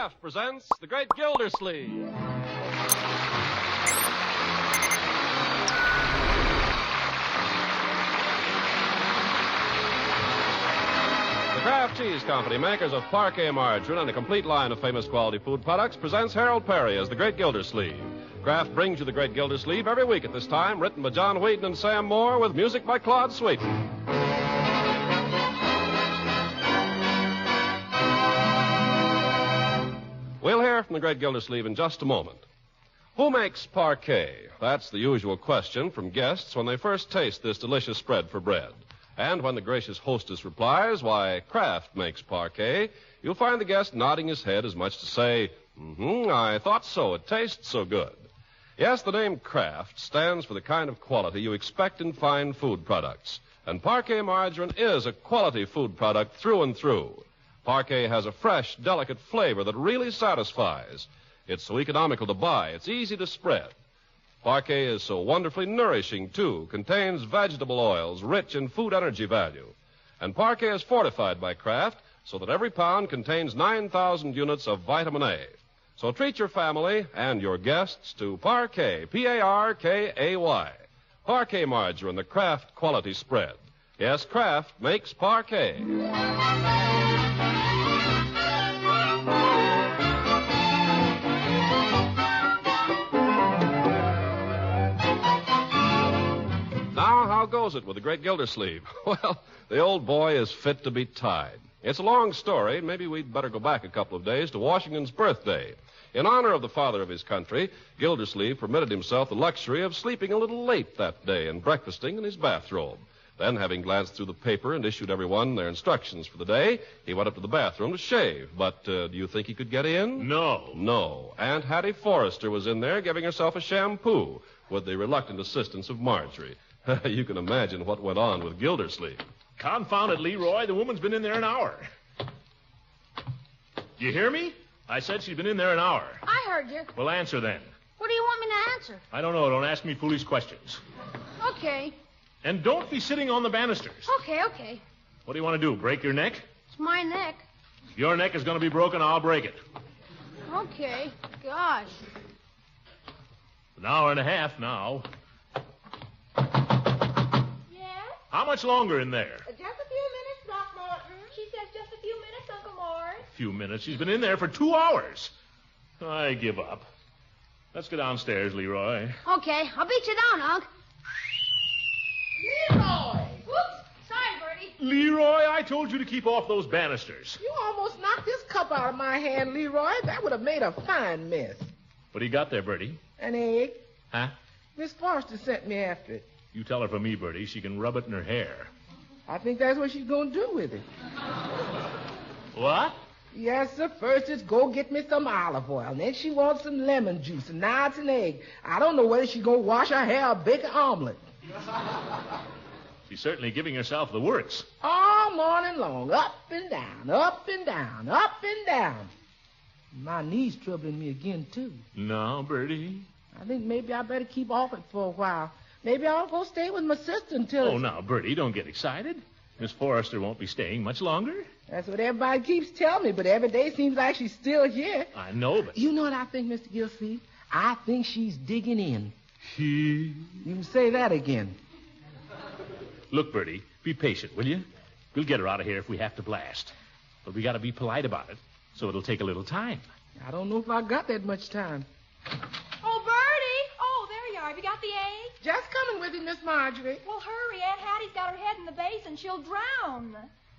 Kraft presents The Great Gildersleeve. The Kraft Cheese Company, makers of Parquet margarine and a complete line of famous quality food products, presents Harold Perry as The Great Gildersleeve. Kraft brings you The Great Gildersleeve every week at this time, written by John Whedon and Sam Moore, with music by Claude Sweeten. We'll hear from The Great Gildersleeve in just a moment. Who makes parquet? That's the usual question from guests when they first taste this delicious spread for bread. And when the gracious hostess replies, why, Kraft makes parquet, you'll find the guest nodding his head as much to say, I thought so. It tastes so good. Yes, the name Kraft stands for the kind of quality you expect in fine food products. And Parquet margarine is a quality food product through and through. Parquet has a fresh, delicate flavor that really satisfies. It's so economical to buy. It's easy to spread. Parquet is so wonderfully nourishing, too. Contains vegetable oils rich in food energy value. And Parquet is fortified by Kraft so that every pound contains 9,000 units of vitamin A. So treat your family and your guests to Parquet, P-A-R-K-A-Y. Parquet margarine, the Kraft quality spread. Yes, Kraft makes Parquet. How goes it with the Great Gildersleeve? Well, the old boy is fit to be tied. It's a long story. Maybe we'd better go back a couple of days to Washington's birthday. In honor of the father of his country, Gildersleeve permitted himself the luxury of sleeping a little late that day and breakfasting in his bathrobe. Then, having glanced through the paper and issued everyone their instructions for the day, he went up to the bathroom to shave. But do you think he could get in? No. Aunt Hattie Forrester was in there giving herself a shampoo with the reluctant assistance of Marjorie. You can imagine what went on with Gildersleeve. Confound it, Leroy. The woman's been in there an hour. You hear me? I said she's been in there an hour. I heard you. Well, answer then. What do you want me to answer? I don't know. Don't ask me foolish questions. Okay. And don't be sitting on the banisters. Okay. What do you want to do, break your neck? It's my neck. If your neck is going to be broken, I'll break it. Okay. Gosh. An hour and a half now. How much longer in there? Just a few minutes, Throckmorton. She says just a few minutes, Uncle Morris. A few minutes? She's been in there for 2 hours. I give up. Let's go downstairs, Leroy. Okay, I'll beat you down, Unc. Leroy! Whoops! Sorry, Bertie. Leroy, I told you to keep off those banisters. You almost knocked this cup out of my hand, Leroy. That would have made a fine mess. What do you got there, Bertie? An egg. Huh? Miss Forrester sent me after it. You tell her for me, Bertie. She can rub it in her hair. I think that's what she's going to do with it. What? Yes, sir. First, it's go get me some olive oil. And then she wants some lemon juice. And now it's an egg. I don't know whether she's going to wash her hair or bake an omelet. She's certainly giving herself the works. All morning long. Up and down, up and down, up and down. My knee's troubling me again, too. No, Bertie. I think maybe I better keep off it for a while. Maybe I'll go stay with my sister until... Oh, now, Bertie, don't get excited. Miss Forrester won't be staying much longer. That's what everybody keeps telling me, but every day seems like she's still here. I know, but... You know what I think, Mr. Gildersleeve? I think she's digging in. You can say that again. Look, Bertie, be patient, will you? We'll get her out of here if we have to blast. But we got to be polite about it, so it'll take a little time. I don't know if I got that much time. Oh, Bertie! Oh, there you are. Have you got the egg? Just coming with you, Miss Marjorie. Well, hurry. Aunt Hattie's got her head in the basin. She'll drown.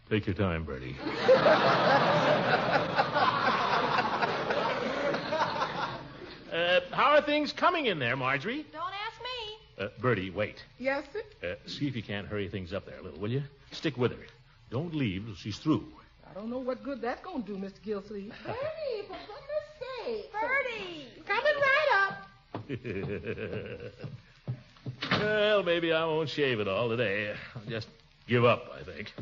Take your time, Bertie. How are things coming in there, Marjorie? Don't ask me. Bertie, wait. Yes, sir? See if you can't hurry things up there a little, will you? Stick with her. Don't leave till she's through. I don't know what good that's going to do, Mr. Gildersleeve. Bertie, for goodness sake. Bertie! Coming right up. Well, maybe I won't shave it all today. I'll just give up, I think.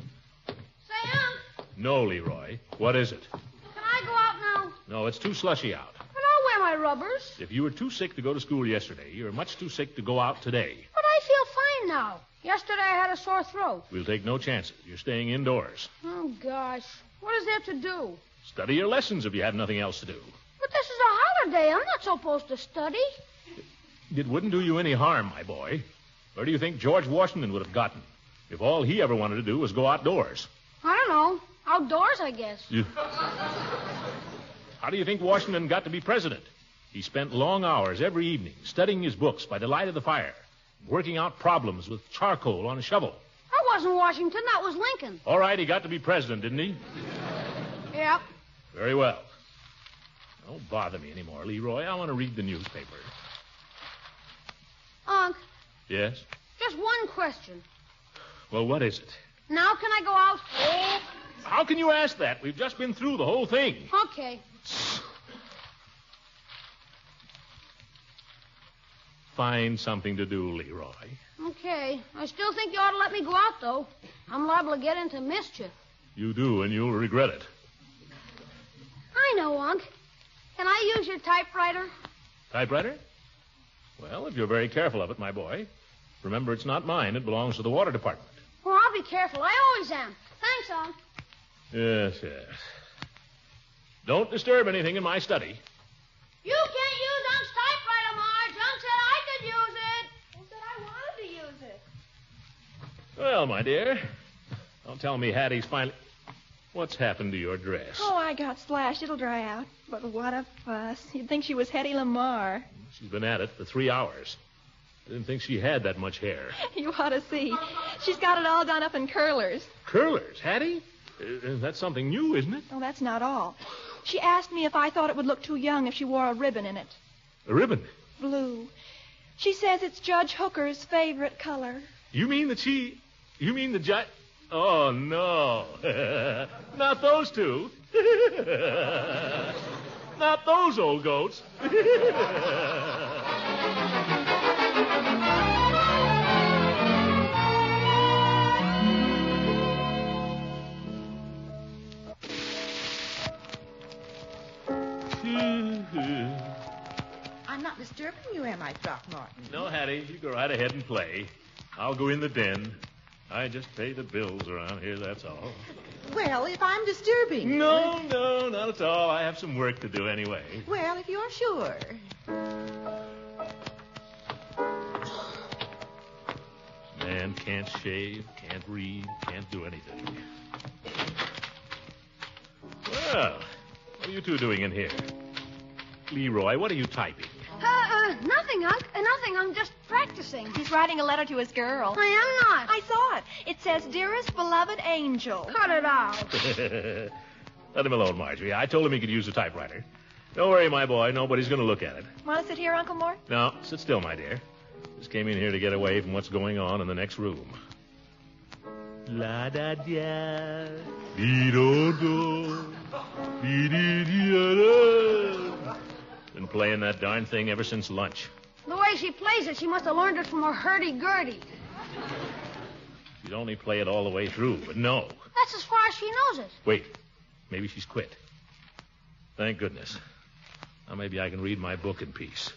Say, Unc. No, Leroy. What is it? Can I go out now? No, it's too slushy out. But I'll wear my rubbers. If you were too sick to go to school yesterday, you're much too sick to go out today. But I feel fine now. Yesterday I had a sore throat. We'll take no chances. You're staying indoors. Oh, gosh. What is there to do? Study your lessons if you have nothing else to do. But this is a holiday. I'm not supposed to study. It wouldn't do you any harm, my boy. Where do you think George Washington would have gotten if all he ever wanted to do was go outdoors? I don't know. Outdoors, I guess. How do you think Washington got to be president? He spent long hours every evening studying his books by the light of the fire, working out problems with charcoal on a shovel. That wasn't Washington. That was Lincoln. All right, he got to be president, didn't he? Yep. Very well. Don't bother me anymore, Leroy. I want to read the newspaper. Unc, Yes? just one question. Well, what is it? Now can I go out? Oh, how can you ask that? We've just been through the whole thing. Okay. Find something to do, Leroy. Okay. I still think you ought to let me go out, though. I'm liable to get into mischief. You do, and you'll regret it. I know, Unc. Can I use your typewriter? Typewriter? Well, if you're very careful of it, my boy. Remember, it's not mine. It belongs to the water department. Well, I'll be careful. I always am. Thanks, Unc. Yes, yes. Don't disturb anything in my study. You can't use Unc's typewriter, Marge. Unc said I could use it. Who said I wanted to use it? Well, my dear, don't tell me Hattie's finally... What's happened to your dress? Oh, I got splashed. It'll dry out. But what a fuss. You'd think she was Hetty Lamar. She's been at it for 3 hours. I didn't think she had that much hair. You ought to see. She's got it all done up in curlers. Curlers, Hattie? That's something new, isn't it? Oh, that's not all. She asked me if I thought it would look too young if she wore a ribbon in it. A ribbon? Blue. She says it's Judge Hooker's favorite color. You mean the judge? Oh, no. Not those two. Not those old goats. I'm not disturbing you, am I, Throckmorton? No, Hattie, you go right ahead and play. I'll go in the den. I just pay the bills around here, that's all. Well, if I'm disturbing you... No, not at all. I have some work to do anyway. Well, if you're sure. Man can't shave, can't read, can't do anything. Well, what are you two doing in here? Leroy, what are you typing? Nothing, Unc. Nothing. I'm just practicing. He's writing a letter to his girl. I am not. I saw it. It says, Dearest beloved angel. Cut it out. Let him alone, Marjorie. I told him he could use a typewriter. Don't worry, my boy. Nobody's going to look at it. Want to sit here, Uncle Mort? No, sit still, my dear. Just came in here to get away from what's going on in the next room. La-da-da, dee-do-do, dee-dee-dee-da. Been playing that darn thing ever since lunch. The way she plays it, she must have learned it from her hurdy-gurdy. She'd only play it all the way through, but no. That's as far as she knows it. Wait, maybe she's quit. Thank goodness. Now maybe I can read my book in peace.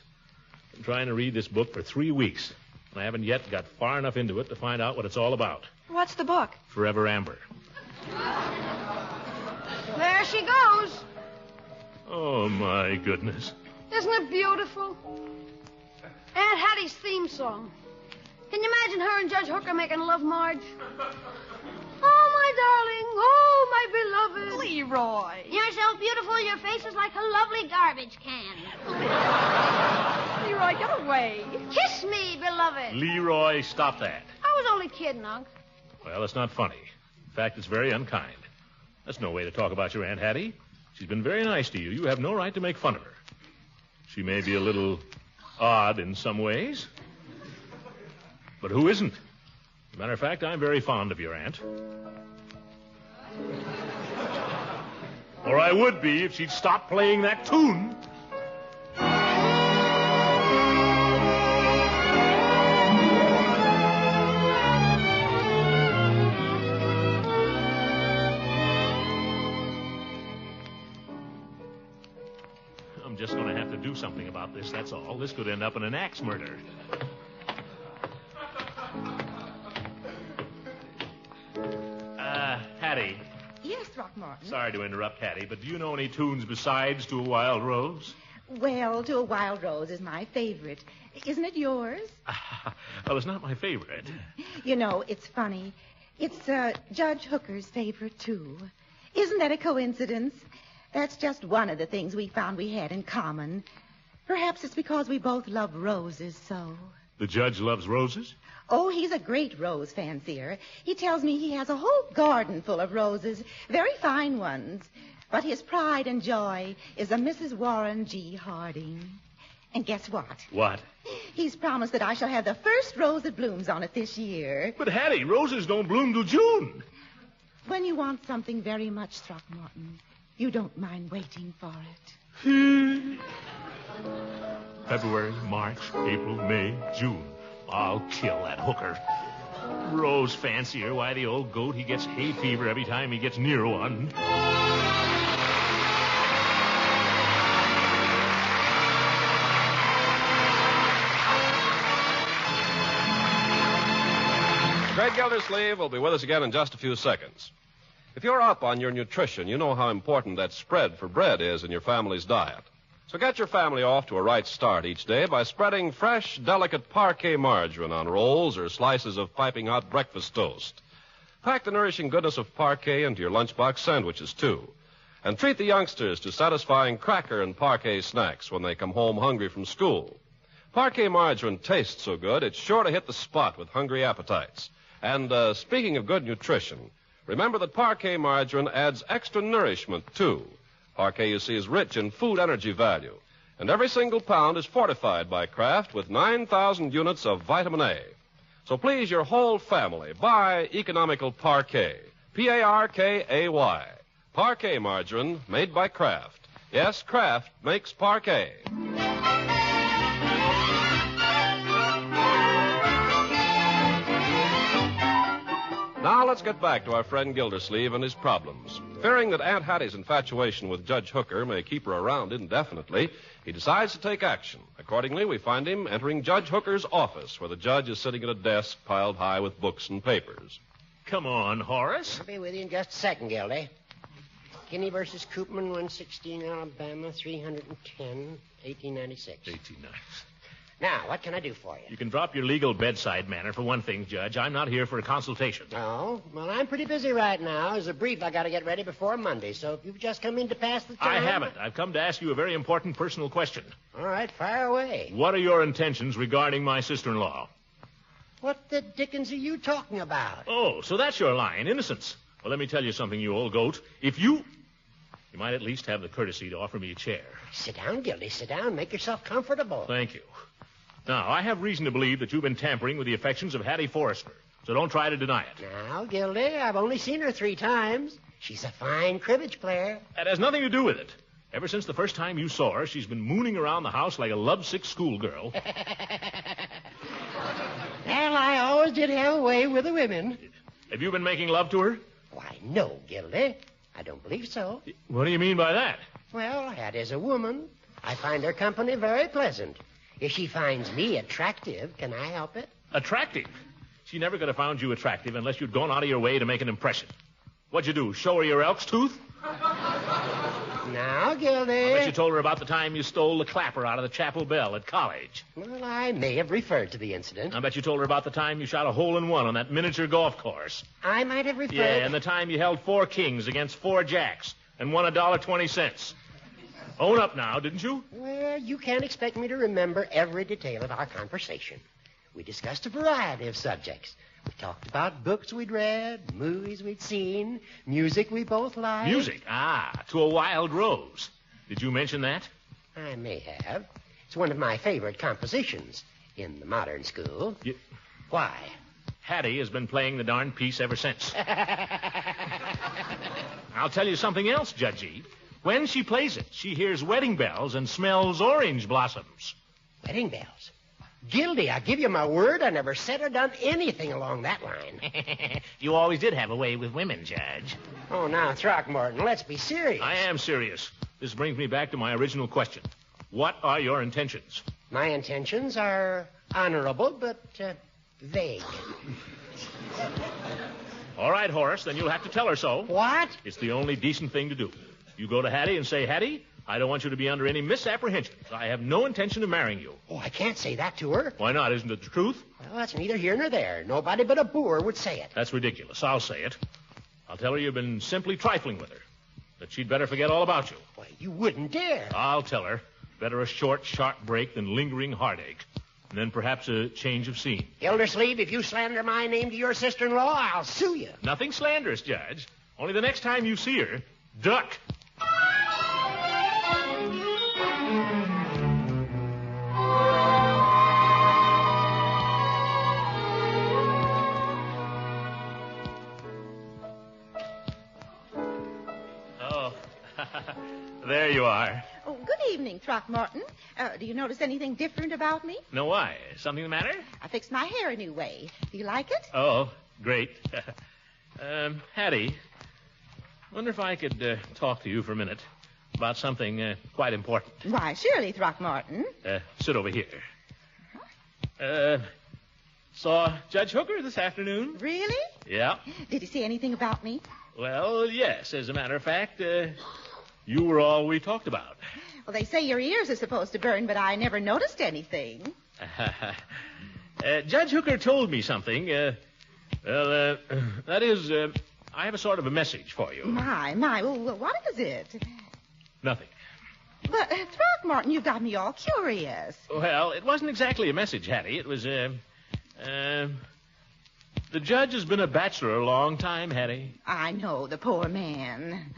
Been trying to read this book for 3 weeks, and I haven't yet got far enough into it to find out what it's all about. What's the book? Forever Amber. There she goes. Oh, my goodness. Isn't it beautiful? Aunt Hattie's theme song. Can you imagine her and Judge Hooker making love, Marge? Oh, my darling. Oh, my beloved. Leroy. You're so beautiful, your face is like a lovely garbage can. Leroy, get away. Kiss me, beloved. Leroy, stop that. I was only kidding, Unc. Well, it's not funny. In fact, it's very unkind. That's no way to talk about your Aunt Hattie. She's been very nice to you. You have no right to make fun of her. She may be a little odd in some ways, but who isn't? As a matter of fact, I'm very fond of your aunt. Or I would be if she'd stop playing that tune. I'm just going to have to do something about this, that's all. This could end up in an axe murder. Hattie. Yes, Throckmorton. Throckmorton. Sorry to interrupt, Hattie, but do you know any tunes besides To a Wild Rose? Well, To a Wild Rose is my favorite. Isn't it yours? Well, it's not my favorite. You know, it's funny. It's Judge Hooker's favorite, too. Isn't that a coincidence? That's just one of the things we found we had in common. Perhaps it's because we both love roses so. The judge loves roses? Oh, he's a great rose fancier. He tells me he has a whole garden full of roses, very fine ones. But his pride and joy is a Mrs. Warren G. Harding. And guess what? What? He's promised that I shall have the first rose that blooms on it this year. But, Hattie, roses don't bloom till June. When you want something very much, Throckmorton, you don't mind waiting for it. February, March, April, May, June. I'll kill that Hooker. Rose fancier. Why, the old goat, he gets hay fever every time he gets near one. Greg Gildersleeve will be with us again in just a few seconds. If you're up on your nutrition, you know how important that spread for bread is in your family's diet. So get your family off to a right start each day by spreading fresh, delicate parquet margarine on rolls or slices of piping hot breakfast toast. Pack the nourishing goodness of parquet into your lunchbox sandwiches, too. And treat the youngsters to satisfying cracker and parquet snacks when they come home hungry from school. Parquet margarine tastes so good, it's sure to hit the spot with hungry appetites. And speaking of good nutrition, remember that parquet margarine adds extra nourishment, too. Parquet, you see, is rich in food energy value. And every single pound is fortified by Kraft with 9,000 units of vitamin A. So please, your whole family, buy economical Parquet. P-A-R-K-A-Y. Parquet margarine made by Kraft. Yes, Kraft makes Parquet. Now let's get back to our friend Gildersleeve and his problems. Fearing that Aunt Hattie's infatuation with Judge Hooker may keep her around indefinitely, he decides to take action. Accordingly, we find him entering Judge Hooker's office, where the judge is sitting at a desk piled high with books and papers. Come on, Horace. I'll be with you in just a second, Gildy. Kinney versus Koopman, 116, Alabama, 310, 1896. 1890. Now, what can I do for you? You can drop your legal bedside manner for one thing, Judge. I'm not here for a consultation. Oh, well, I'm pretty busy right now. There's a brief I got to get ready before Monday, so if you've just come in to pass the time... I haven't. I've come to ask you a very important personal question. All right, fire away. What are your intentions regarding my sister-in-law? What the dickens are you talking about? Oh, so that's your line, innocence. Well, let me tell you something, you old goat. If you might at least have the courtesy to offer me a chair. Sit down, Gildy. Sit down. Make yourself comfortable. Thank you. Now, I have reason to believe that you've been tampering with the affections of Hattie Forrester, so don't try to deny it. Now, Gildy, I've only seen her 3 times. She's a fine cribbage player. That has nothing to do with it. Ever since the first time you saw her, she's been mooning around the house like a lovesick schoolgirl. Well, I always did have a way with the women. Have you been making love to her? Why, no, Gildy. I don't believe so. What do you mean by that? Well, Hattie's a woman. I find her company very pleasant. If she finds me attractive, can I help it? Attractive? She never could have found you attractive unless you'd gone out of your way to make an impression. What'd you do, show her your elk's tooth? Now, Gildy. I bet you told her about the time you stole the clapper out of the chapel bell at college. Well, I may have referred to the incident. I bet you told her about the time you shot a hole-in-one on that miniature golf course. I might have referred... Yeah, and the time you held 4 kings against 4 jacks and won $1.20. Own up now, didn't you? Well, you can't expect me to remember every detail of our conversation. We discussed a variety of subjects. We talked about books we'd read, movies we'd seen, music we both liked. Music? To a Wild Rose. Did you mention that? I may have. It's one of my favorite compositions in the modern school. Why? Hattie has been playing the darn piece ever since. I'll tell you something else, Judgey. When she plays it, she hears wedding bells and smells orange blossoms. Wedding bells? Gildy, I give you my word I never said or done anything along that line. You always did have a way with women, Judge. Oh, now, Throckmorton, let's be serious. I am serious. This brings me back to my original question. What are your intentions? My intentions are honorable, but vague. All right, Horace, then you'll have to tell her so. What? It's the only decent thing to do. You go to Hattie and say, Hattie, I don't want you to be under any misapprehensions. I have no intention of marrying you. Oh, I can't say that to her. Why not? Isn't it the truth? Well, that's neither here nor there. Nobody but a boor would say it. That's ridiculous. I'll say it. I'll tell her you've been simply trifling with her. That she'd better forget all about you. Why, you wouldn't dare. I'll tell her. Better a short, sharp break than lingering heartache. And then perhaps a change of scene. Gildersleeve, if you slander my name to your sister-in-law, I'll sue you. Nothing slanderous, Judge. Only the next time you see her, duck. Oh, there you are. Oh, good evening, Throckmorton. Do you notice anything different about me? No, why? Something the matter? I fixed my hair a new way. Do you like it? Oh, great. Hattie, wonder if I could talk to you for a minute about something quite important. Why, surely, Throckmorton. Sit over here. Saw Judge Hooker this afternoon? Really? Yeah. Did he say anything about me? Well, yes. As a matter of fact, you were all we talked about. Well, they say your ears are supposed to burn, but I never noticed anything. Judge Hooker told me something. That is, I have a sort of a message for you. My. Well, what is it? Nothing. But, Throckmorton, you've got me all curious. Well, it wasn't exactly a message, Hattie. It was, the judge has been a bachelor a long time, Hattie. I know, the poor man.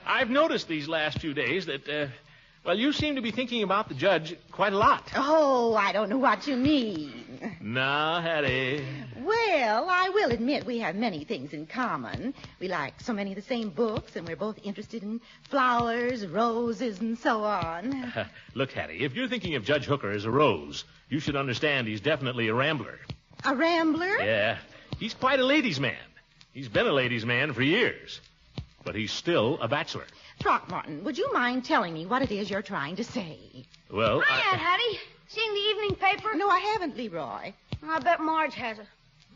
I've noticed these last few days that, well, you seem to be thinking about the judge quite a lot. Oh, I don't know what you mean. No, Hattie. Well, I will admit we have many things in common. We like so many of the same books, and we're both interested in flowers, roses, and so on. Look, Hattie, if you're thinking of Judge Hooker as a rose, you should understand he's definitely a rambler. A rambler? Yeah. He's quite a ladies' man. He's been a ladies' man for years. But he's still a bachelor. Throckmorton, would you mind telling me what it is you're trying to say? Well, Hi, Aunt Hattie. Seen the evening paper? No, I haven't, Leroy. I bet Marge has it.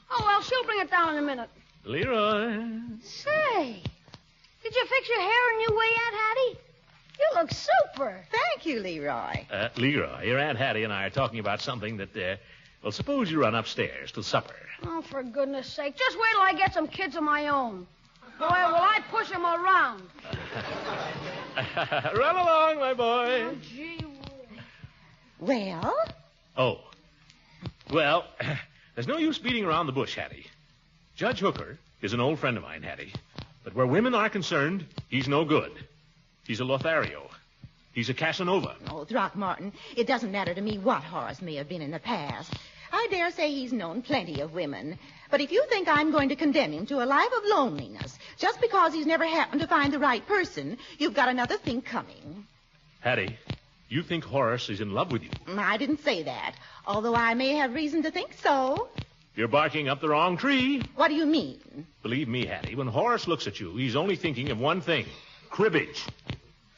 Oh, well, she'll bring it down in a minute. Leroy. Say, did you fix your hair a new way, Aunt Hattie? You look super. Thank you, Leroy. Leroy, your Aunt Hattie and I are talking about something that, well, suppose you run upstairs to supper. Oh, for goodness sake. Just wait till I get some kids of my own. Boy, will I push them around. Run along, my boy. Oh, gee. Well? Oh. Well, there's no use beating around the bush, Hattie. Judge Hooker is an old friend of mine, Hattie. But where women are concerned, he's no good. He's a Lothario. He's a Casanova. Oh, Throckmorton, it doesn't matter to me what Horace may have been in the past. I dare say he's known plenty of women. But if you think I'm going to condemn him to a life of loneliness just because he's never happened to find the right person, you've got another thing coming. Hattie, you think Horace is in love with you? I didn't say that, although I may have reason to think so. You're barking up the wrong tree. What do you mean? Believe me, Hattie, when Horace looks at you, he's only thinking of one thing. Cribbage.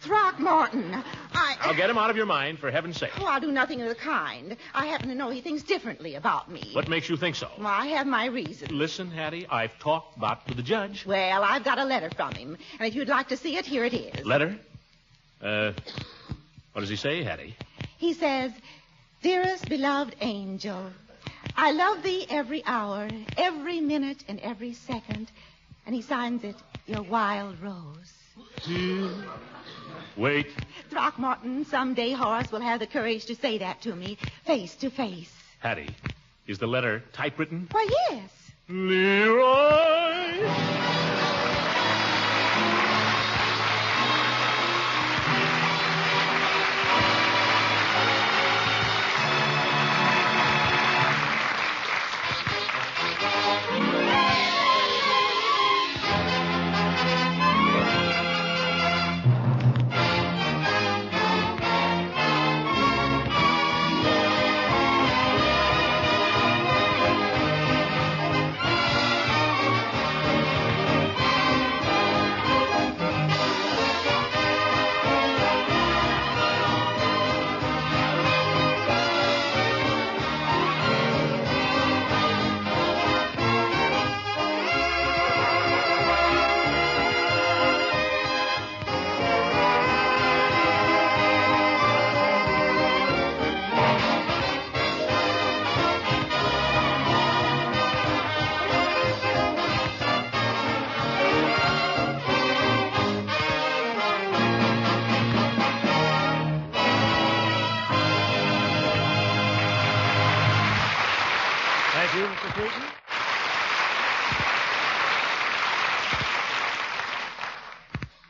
Throckmorton, I'll get him out of your mind, for heaven's sake. Oh, I'll do nothing of the kind. I happen to know he thinks differently about me. What makes you think so? Well, I have my reasons. Listen, Hattie, I've talked about to the judge. Well, I've got a letter from him, and if you'd like to see it, here it is. Letter? What does he say, Hattie? He says, Dearest beloved angel, I love thee every hour, every minute, and every second. And he signs it, Your Wild Rose. Wait. Throckmorton, someday Horace will have the courage to say that to me, face to face. Hattie, is the letter typewritten? Why, yes. Leroy!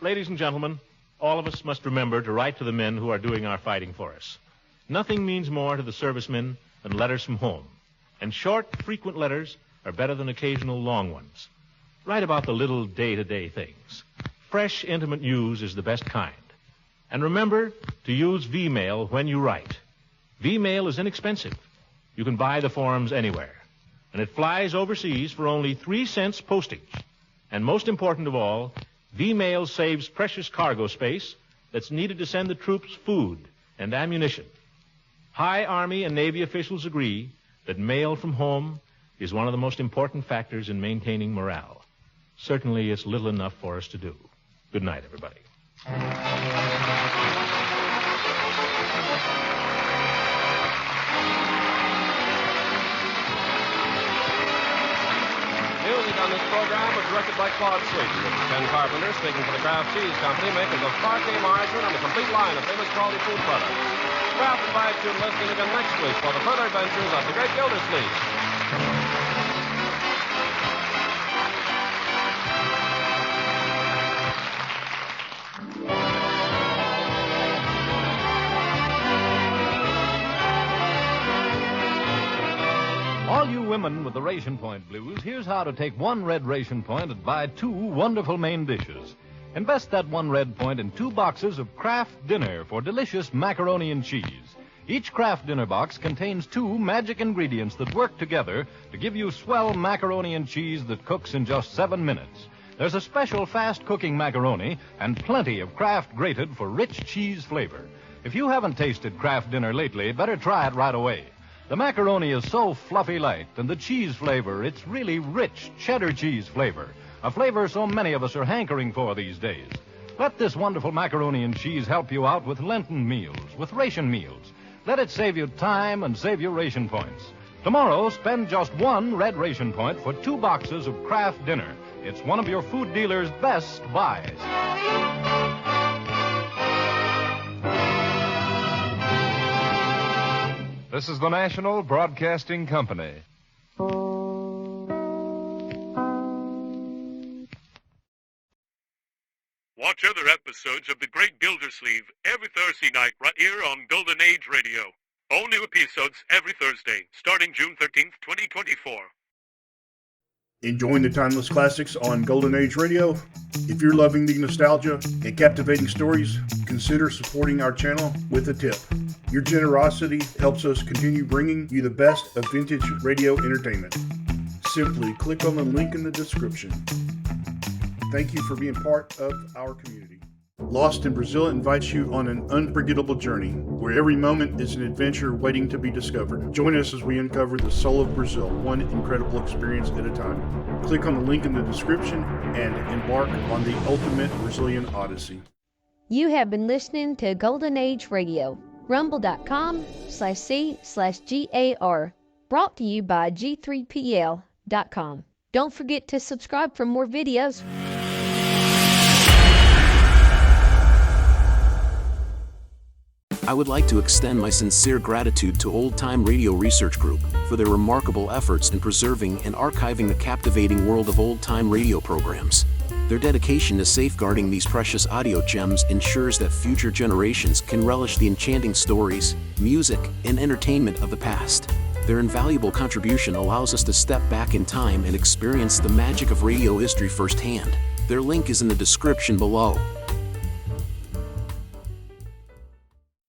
Ladies and gentlemen, all of us must remember to write to the men who are doing our fighting for us. Nothing means more to the servicemen than letters from home. And short, frequent letters are better than occasional long ones. Write about the little day-to-day things. Fresh, intimate news is the best kind. And remember to use V-mail when you write. V-mail is inexpensive. You can buy the forms anywhere. And it flies overseas for only 3 cents postage. And most important of all, V-mail saves precious cargo space that's needed to send the troops food and ammunition. High Army and Navy officials agree that mail from home is one of the most important factors in maintaining morale. Certainly, it's little enough for us to do. Good night, everybody. Music on this program was directed by Claude Sweet. This is Ken Carpenter speaking for the Kraft Cheese Company, makers of parquet margarine and a complete line of famous quality food products. Kraft invites you to listen again next week for the further adventures of the great Gildersleeve. All you women with the Ration Point blues, here's how to take 1 red Ration Point and buy 2 wonderful main dishes. Invest that 1 red point in 2 boxes of Kraft Dinner for delicious macaroni and cheese. Each Kraft Dinner box contains 2 magic ingredients that work together to give you swell macaroni and cheese that cooks in just 7 minutes. There's a special fast-cooking macaroni and plenty of Kraft grated for rich cheese flavor. If you haven't tasted Kraft Dinner lately, better try it right away. The macaroni is so fluffy light, and the cheese flavor, it's really rich cheddar cheese flavor, a flavor so many of us are hankering for these days. Let this wonderful macaroni and cheese help you out with Lenten meals, with ration meals. Let it save you time and save you ration points. Tomorrow, spend just 1 red ration point for 2 boxes of Kraft Dinner. It's one of your food dealer's best buys. This is the National Broadcasting Company. Watch other episodes of The Great Gildersleeve every Thursday night right here on Golden Age Radio. All new episodes every Thursday, starting June 13th, 2024. Enjoying the timeless classics on Golden Age Radio? If you're loving the nostalgia and captivating stories, consider supporting our channel with a tip. Your generosity helps us continue bringing you the best of vintage radio entertainment. Simply click on the link in the description. Thank you for being part of our community. Lost in Brazil invites you on an unforgettable journey where every moment is an adventure waiting to be discovered. Join us as we uncover the soul of Brazil, one incredible experience at a time. Click on the link in the description and embark on the ultimate Brazilian odyssey. You have been listening to Golden Age Radio, rumble.com/C/GAR, brought to you by G3PL.com. Don't forget to subscribe for more videos. I would like to extend my sincere gratitude to Old Time Radio Research Group for their remarkable efforts in preserving and archiving the captivating world of old-time radio programs. Their dedication to safeguarding these precious audio gems ensures that future generations can relish the enchanting stories, music, and entertainment of the past. Their invaluable contribution allows us to step back in time and experience the magic of radio history firsthand. Their link is in the description below.